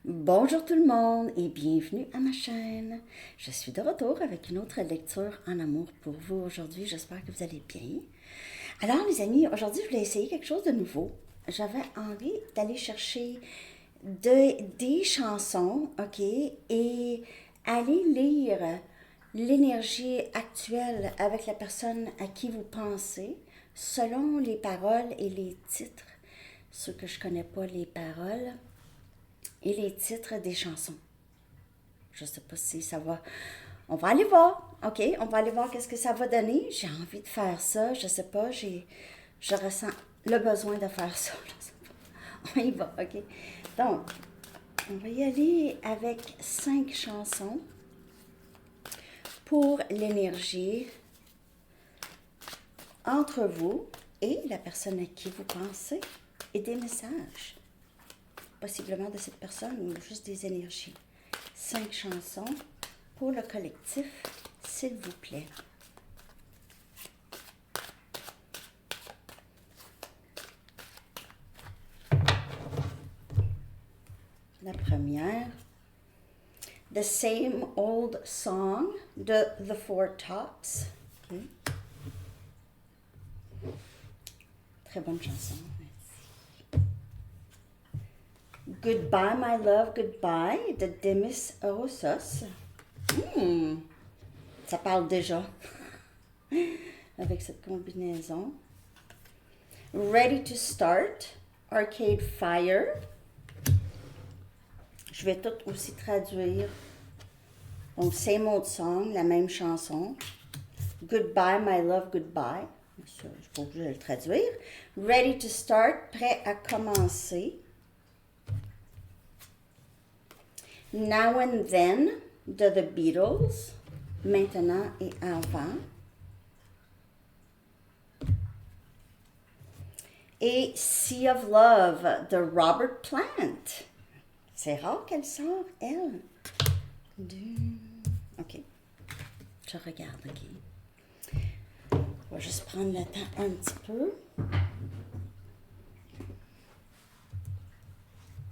Bonjour tout le monde et bienvenue à ma chaîne. Je suis de retour avec une autre lecture en amour pour vous aujourd'hui. J'espère que vous allez bien. Alors les amis, aujourd'hui je voulais essayer quelque chose de nouveau. J'avais envie d'aller chercher des chansons, ok, et aller lire l'énergie actuelle avec la personne à qui vous pensez selon les paroles et les titres. Ceux que je connais pas les paroles et les titres des chansons. Je sais pas si ça va. On va aller voir, ok? On va aller voir qu'est-ce que ça va donner. J'ai envie de faire ça. Je sais pas. Je ressens le besoin de faire ça. Je sais pas. On y va, ok? Donc, on va y aller avec 5 chansons pour l'énergie entre vous et la personne à qui vous pensez et des messages, possiblement de cette personne ou juste des énergies. 5 chansons pour le collectif, s'il vous plaît. La première, The Same Old Song de The Four Tops. Okay. Très bonne chanson. Goodbye My Love Goodbye de Demis Roussos. Ça parle déjà avec cette combinaison. Ready to Start, Arcade Fire. Je vais tout aussi traduire. Donc, Same Old Song, la même chanson. Goodbye, My Love, Goodbye. Ça, je suis pas obligée de le traduire. Ready to Start, prêt à commencer. Now and Then de The Beatles. Maintenant et avant. Et Sea of Love de Robert Plant. C'est rare qu'elle sort, elle. OK. Je regarde, OK. On va juste prendre le temps un petit peu.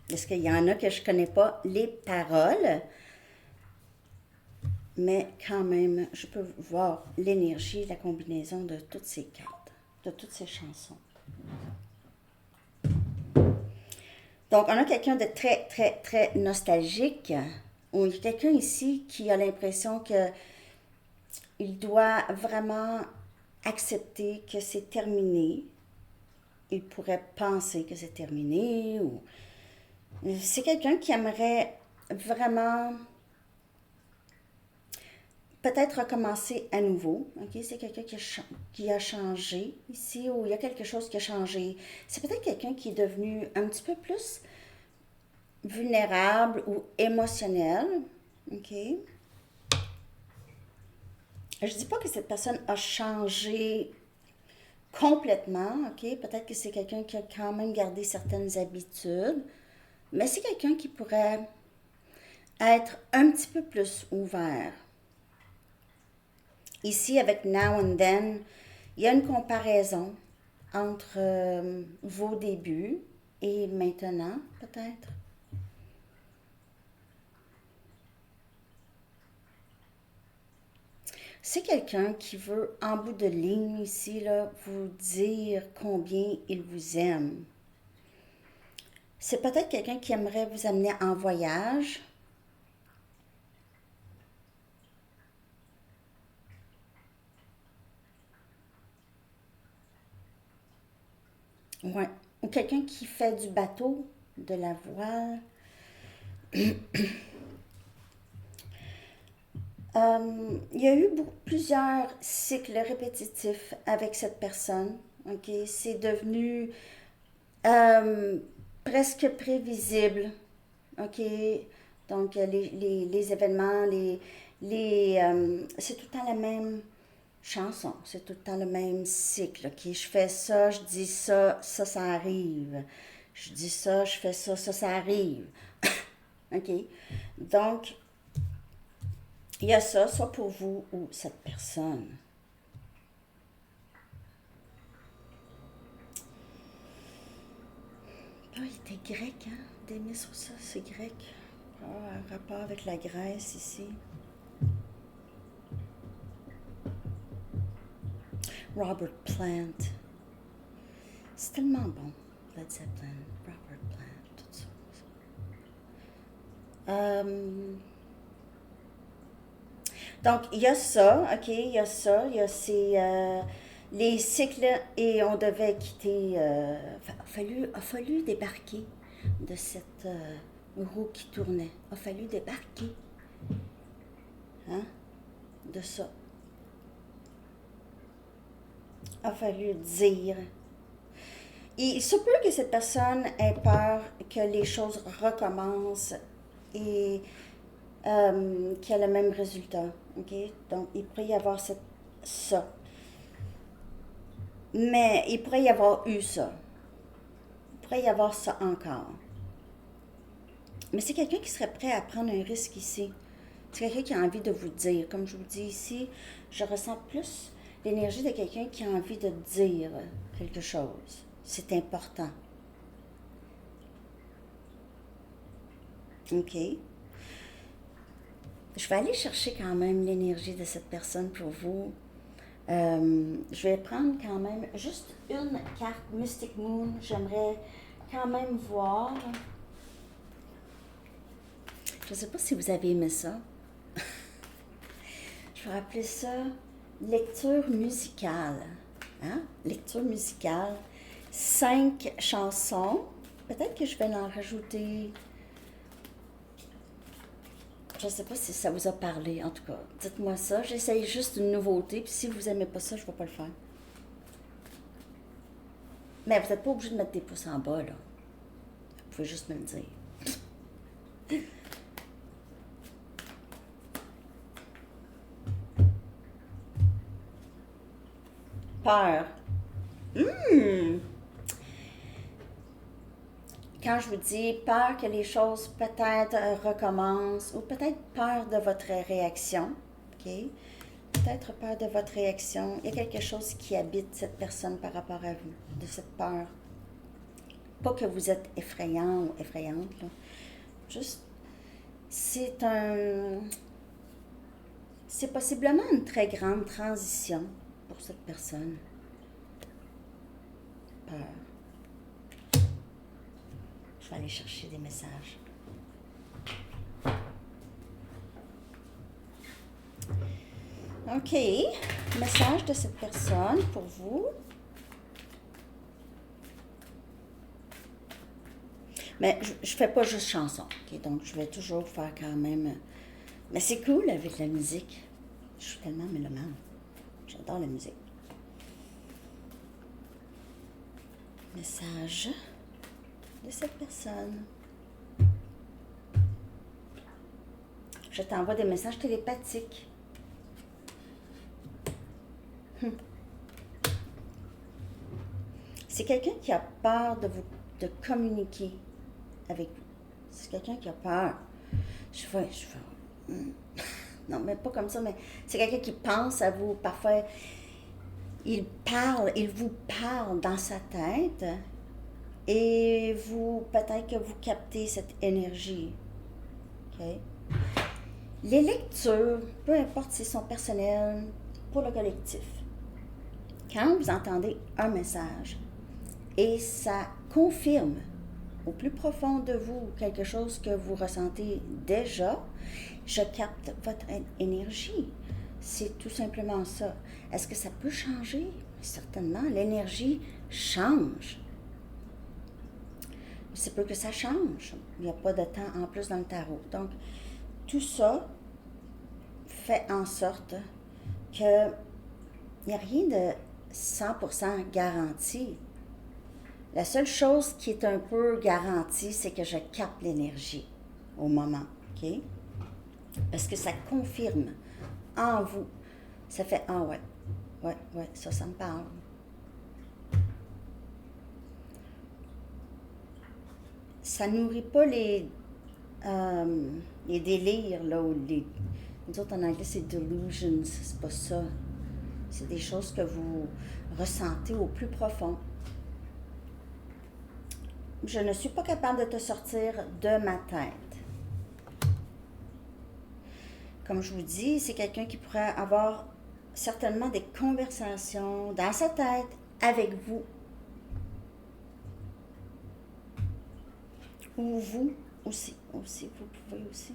Est-ce qu'il y en a que je ne connais pas les paroles? Mais quand même, je peux voir l'énergie, la combinaison de toutes ces cartes, de toutes ces chansons. Donc, on a quelqu'un de très, très, très nostalgique. Ou il y a quelqu'un ici qui a l'impression qu'il doit vraiment accepter que c'est terminé. Il pourrait penser que c'est terminé. Ou c'est quelqu'un qui aimerait vraiment peut-être recommencer à nouveau. Okay? C'est quelqu'un qui a changé ici, ou il y a quelque chose qui a changé. C'est peut-être quelqu'un qui est devenu un petit peu plus vulnérable ou émotionnel. OK? Je dis pas que cette personne a changé complètement. OK? Peut-être que c'est quelqu'un qui a quand même gardé certaines habitudes. Mais c'est quelqu'un qui pourrait être un petit peu plus ouvert. Ici, avec Now and Then, il y a une comparaison entre vos débuts et maintenant, peut-être. C'est quelqu'un qui veut, en bout de ligne ici, là, vous dire combien il vous aime. C'est peut-être quelqu'un qui aimerait vous amener en voyage. Ouais. Ou quelqu'un qui fait du bateau, de la voile. Il y a eu plusieurs cycles répétitifs avec cette personne. Ok, c'est devenu euh, presque prévisible. Ok, donc les événements, c'est tout le temps la même chanson, c'est tout le temps le même cycle. Ok, je fais ça, je dis ça, ça arrive. Je dis ça, je fais ça, ça arrive. Ok, donc il y a ça, soit pour vous ou cette personne. Ah, il était grec, hein? Demis Roussos, c'est grec. Ah, un rapport avec la graisse ici. Robert Plant. C'est tellement bon. Led Zeppelin, Robert Plant, tout ça. Donc, il y a ça, OK, il y a ça, il y a les cycles et on devait quitter, a fallu débarquer de cette roue qui tournait. A fallu débarquer, hein, de ça. A fallu dire. Et il se peut que cette personne ait peur que les choses recommencent et qu'il y ait le même résultat. Okay? Donc, il pourrait y avoir ça. Mais il pourrait y avoir eu ça. Il pourrait y avoir ça encore. Mais c'est quelqu'un qui serait prêt à prendre un risque ici. C'est quelqu'un qui a envie de vous dire. Comme je vous dis ici, je ressens plus l'énergie de quelqu'un qui a envie de dire quelque chose. C'est important. OK? Je vais aller chercher quand même l'énergie de cette personne pour vous. Je vais prendre quand même juste une carte Mystic Moon. J'aimerais quand même voir. Je ne sais pas si vous avez aimé ça. Je vais appeler ça lecture musicale. Hein? Lecture musicale. 5 chansons. Peut-être que je vais en rajouter. Je ne sais pas si ça vous a parlé, en tout cas. Dites-moi ça. J'essaye juste une nouveauté, puis si vous n'aimez pas ça, je ne vais pas le faire. Mais vous n'êtes pas obligé de mettre des pouces en bas, là. Vous pouvez juste me le dire. Peur. Quand je vous dis peur que les choses peut-être recommencent, ou peut-être peur de votre réaction, OK? Peut-être peur de votre réaction. Il y a quelque chose qui habite cette personne par rapport à vous, de cette peur. Pas que vous êtes effrayant ou effrayante, là. Juste, c'est possiblement une très grande transition pour cette personne. Peur. Je vais aller chercher des messages. OK. Message de cette personne pour vous. Mais je ne fais pas juste chanson. Okay? Donc, je vais toujours faire quand même. Mais c'est cool avec la musique. Je suis tellement mélomane. J'adore la musique. Message de cette personne. Je t'envoie des messages télépathiques. C'est quelqu'un qui a peur de communiquer avec vous. C'est quelqu'un qui a peur. Je fais. Non, mais pas comme ça, mais c'est quelqu'un qui pense à vous. Parfois, il vous parle dans sa tête et peut-être que vous captez cette énergie. OK? Les lectures, peu importe si elles sont personnelles, pour le collectif. Quand vous entendez un message et ça confirme au plus profond de vous quelque chose que vous ressentez déjà, je capte votre énergie. C'est tout simplement ça. Est-ce que ça peut changer? Certainement, l'énergie change. C'est peu que ça change. Il n'y a pas de temps en plus dans le tarot. Donc, tout ça fait en sorte qu'il n'y a rien de 100% garanti. La seule chose qui est un peu garantie, c'est que je capte l'énergie au moment, OK? Parce que ça confirme en vous. Ça fait, ah ouais, ça me parle. Ça nourrit pas les délires, là, ou nous autres en anglais, c'est delusions, c'est pas ça. C'est des choses que vous ressentez au plus profond. Je ne suis pas capable de te sortir de ma tête. Comme je vous dis, c'est quelqu'un qui pourrait avoir certainement des conversations dans sa tête avec vous. Ou vous aussi, vous pouvez aussi.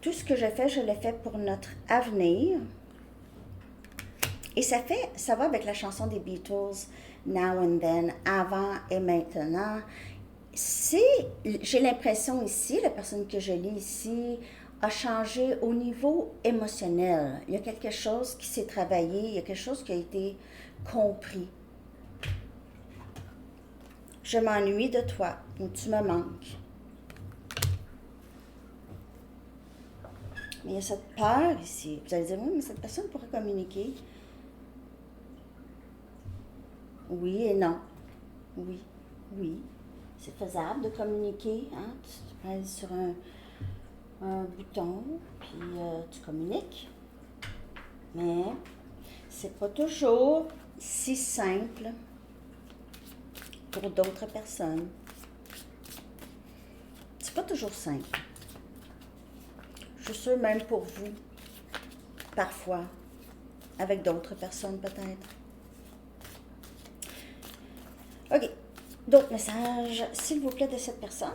Tout ce que je fais, je le fais pour notre avenir. Et ça va avec la chanson des Beatles, Now and Then, avant et maintenant. J'ai l'impression ici, la personne que je lis ici, a changé au niveau émotionnel. Il y a quelque chose qui s'est travaillé, il y a quelque chose qui a été compris. Je m'ennuie de toi, ou tu me manques. Mais il y a cette peur ici. Vous allez dire, oui, mais cette personne pourrait communiquer. Oui et non. Oui, oui. C'est faisable de communiquer. Hein? Tu pèses sur un bouton, puis tu communiques. Mais c'est pas toujours si simple pour d'autres personnes. C'est pas toujours simple. Je suis sûre même pour vous, parfois, avec d'autres personnes peut-être. OK. D'autres messages, s'il vous plaît, de cette personne.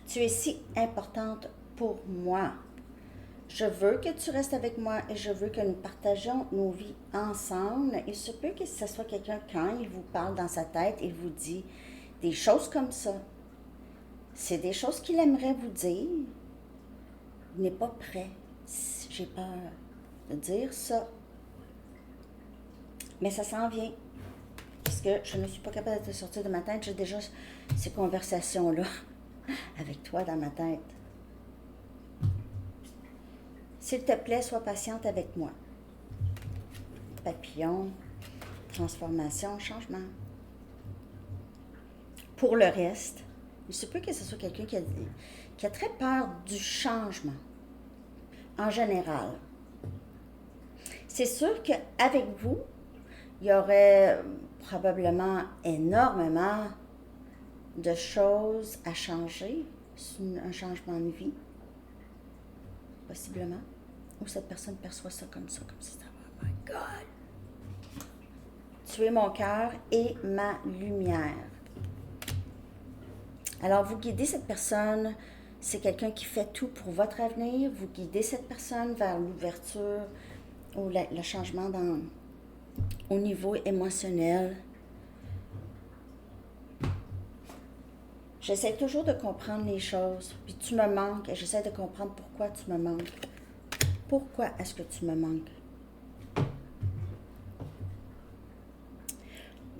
Tu es si importante pour moi. Je veux que tu restes avec moi et je veux que nous partagions nos vies ensemble. Il se peut que ce soit quelqu'un, quand il vous parle dans sa tête, il vous dit des choses comme ça. C'est des choses qu'il aimerait vous dire. Il n'est pas prêt. J'ai peur de dire ça. Mais ça s'en vient. Parce que je ne suis pas capable de sortir de ma tête. J'ai déjà ces conversations-là avec toi dans ma tête. S'il te plaît, sois patiente avec moi. Papillon, transformation, changement. Pour le reste, il se peut que ce soit quelqu'un qui a très peur du changement, en général. C'est sûr qu'avec vous, il y aurait probablement énormément de choses à changer. C'est un changement de vie, possiblement. Ou cette personne perçoit ça, comme ça. Oh my God! Tu es mon cœur et ma lumière. Alors, vous guidez cette personne, c'est quelqu'un qui fait tout pour votre avenir. Vous guidez cette personne vers l'ouverture ou le changement au niveau émotionnel. J'essaie toujours de comprendre les choses, puis tu me manques, et j'essaie de comprendre pourquoi tu me manques. Pourquoi est-ce que tu me manques?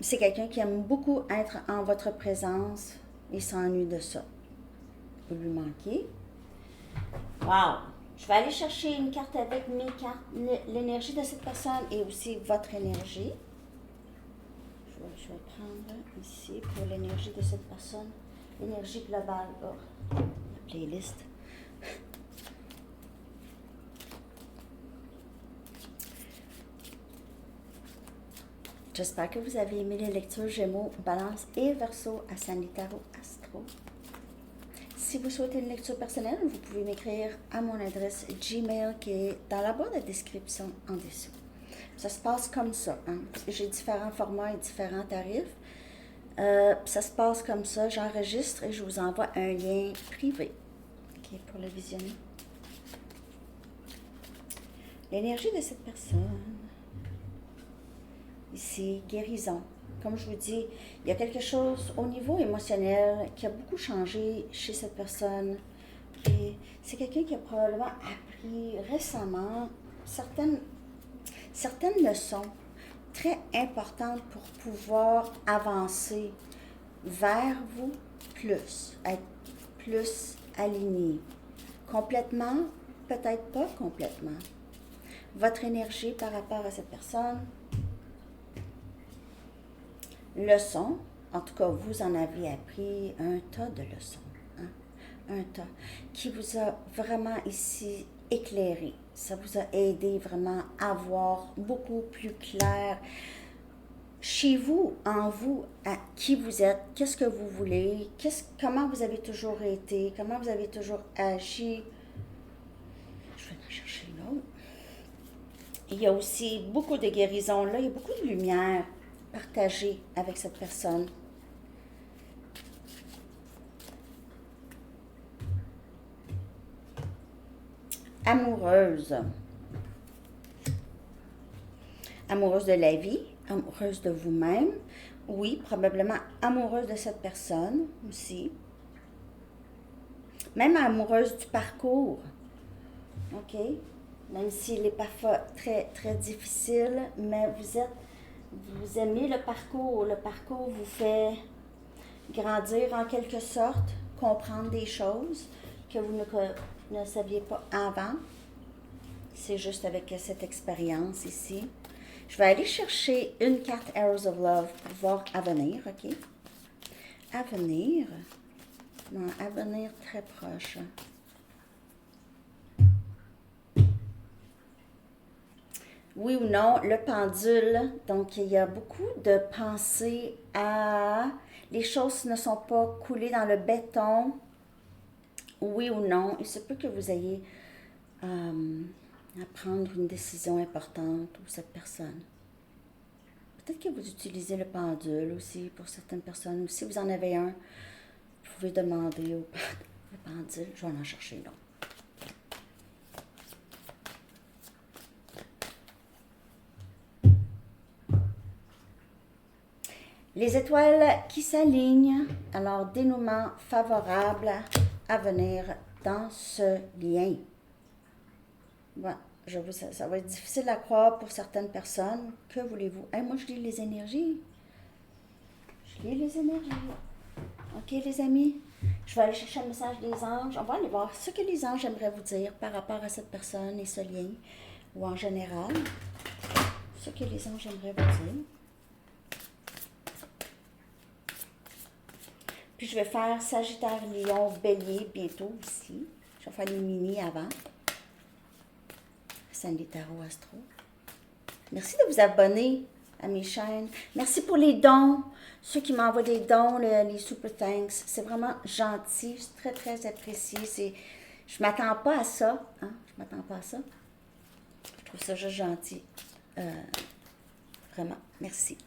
C'est quelqu'un qui aime beaucoup être en votre présence et s'ennuie de ça. Vous lui manquez. Wow! Je vais aller chercher une carte avec mes cartes, l'énergie de cette personne et aussi votre énergie. Je vais prendre ici pour l'énergie de cette personne. L'énergie globale. Oh, la playlist. J'espère que vous avez aimé les lectures Gémeaux, Balance et Verseau à Sanitaro Astro. Si vous souhaitez une lecture personnelle, vous pouvez m'écrire à mon adresse Gmail qui est dans la barre de description en dessous. Ça se passe comme ça. Hein? J'ai différents formats et différents tarifs. Ça se passe comme ça. J'enregistre et je vous envoie un lien privé pour le visionner. L'énergie de cette personne. Ici, guérison. Comme je vous dis, il y a quelque chose au niveau émotionnel qui a beaucoup changé chez cette personne. Et c'est quelqu'un qui a probablement appris récemment certaines leçons très importantes pour pouvoir avancer vers vous plus, être plus aligné. Complètement, peut-être pas complètement. Votre énergie par rapport à cette personne. Leçons, en tout cas, vous en avez appris un tas de leçons, hein? Un tas, qui vous a vraiment ici éclairé. Ça vous a aidé vraiment à voir beaucoup plus clair chez vous, en vous, à qui vous êtes, qu'est-ce que vous voulez, comment vous avez toujours été, comment vous avez toujours agi. Je vais en chercher une autre. Il y a aussi beaucoup de guérison là, il y a beaucoup de lumière partagée avec cette personne. Amoureuse. Amoureuse de la vie, amoureuse de vous-même. Oui, probablement amoureuse de cette personne aussi. Même amoureuse du parcours. OK? Même s'il est parfois très, très difficile, mais vous aimez le parcours. Le parcours vous fait grandir en quelque sorte, comprendre des choses que vous ne saviez pas avant. C'est juste avec cette expérience ici. Je vais aller chercher une carte Arrows of Love pour voir avenir, OK? Avenir. Non, avenir très proche. Oui ou non, le pendule. Donc, il y a beaucoup de pensées à... Les choses ne sont pas coulées dans le béton. Oui ou non, il se peut que vous ayez à prendre une décision importante ou cette personne. Peut-être que vous utilisez le pendule aussi pour certaines personnes. Ou si vous en avez un, vous pouvez demander au le pendule. Je vais en chercher une autre. Les étoiles qui s'alignent, alors dénouement favorable à venir dans ce lien. Bon, ça va être difficile à croire pour certaines personnes. Que voulez-vous? Hey, moi, je lis les énergies. Je lis les énergies. OK, les amis? Je vais aller chercher un message des anges. On va aller voir ce que les anges aimeraient vous dire par rapport à cette personne et ce lien. Ou en général, ce que les anges aimeraient vous dire. Puis je vais faire Sagittaire, Lion, Bélier bientôt aussi. Je vais faire les mini avant. Sandy Tarot Astro. Merci de vous abonner à mes chaînes. Merci pour les dons. Ceux qui m'envoient des dons, les super thanks. C'est vraiment gentil. C'est très, très apprécié. Je ne m'attends pas à ça. Hein? Je m'attends pas à ça. Je trouve ça juste gentil. Vraiment. Merci.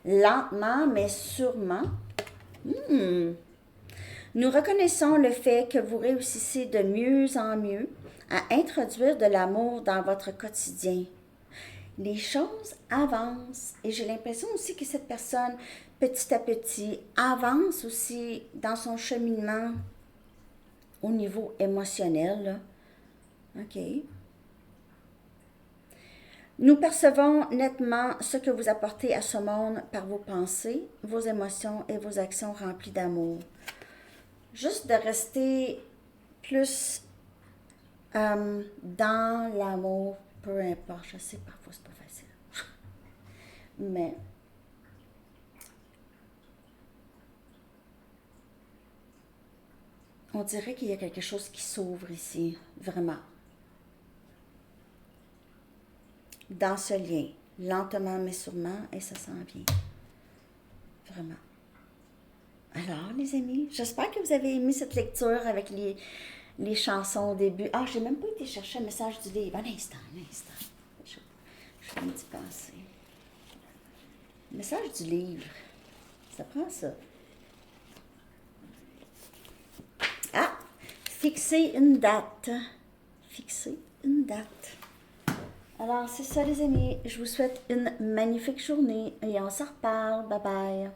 Lentement, mais sûrement. Nous reconnaissons le fait que vous réussissez de mieux en mieux à introduire de l'amour dans votre quotidien. Les choses avancent et j'ai l'impression aussi que cette personne, petit à petit, avance aussi dans son cheminement au niveau émotionnel. Là. OK. Nous percevons nettement ce que vous apportez à ce monde par vos pensées, vos émotions et vos actions remplies d'amour. Juste de rester plus dans l'amour, peu importe. Je sais, parfois c'est pas facile. Mais on dirait qu'il y a quelque chose qui s'ouvre ici, vraiment. Dans ce lien, lentement mais sûrement, et ça s'en vient. Vraiment. Alors, les amis, j'espère que vous avez aimé cette lecture avec les chansons au début. Ah, j'ai même pas été chercher un message du livre. Un instant. Je viens d'y penser. Le message du livre. Ça prend ça. Ah! Fixer une date. Fixer une date. Alors, c'est ça, les amis. Je vous souhaite une magnifique journée et on se reparle. Bye bye.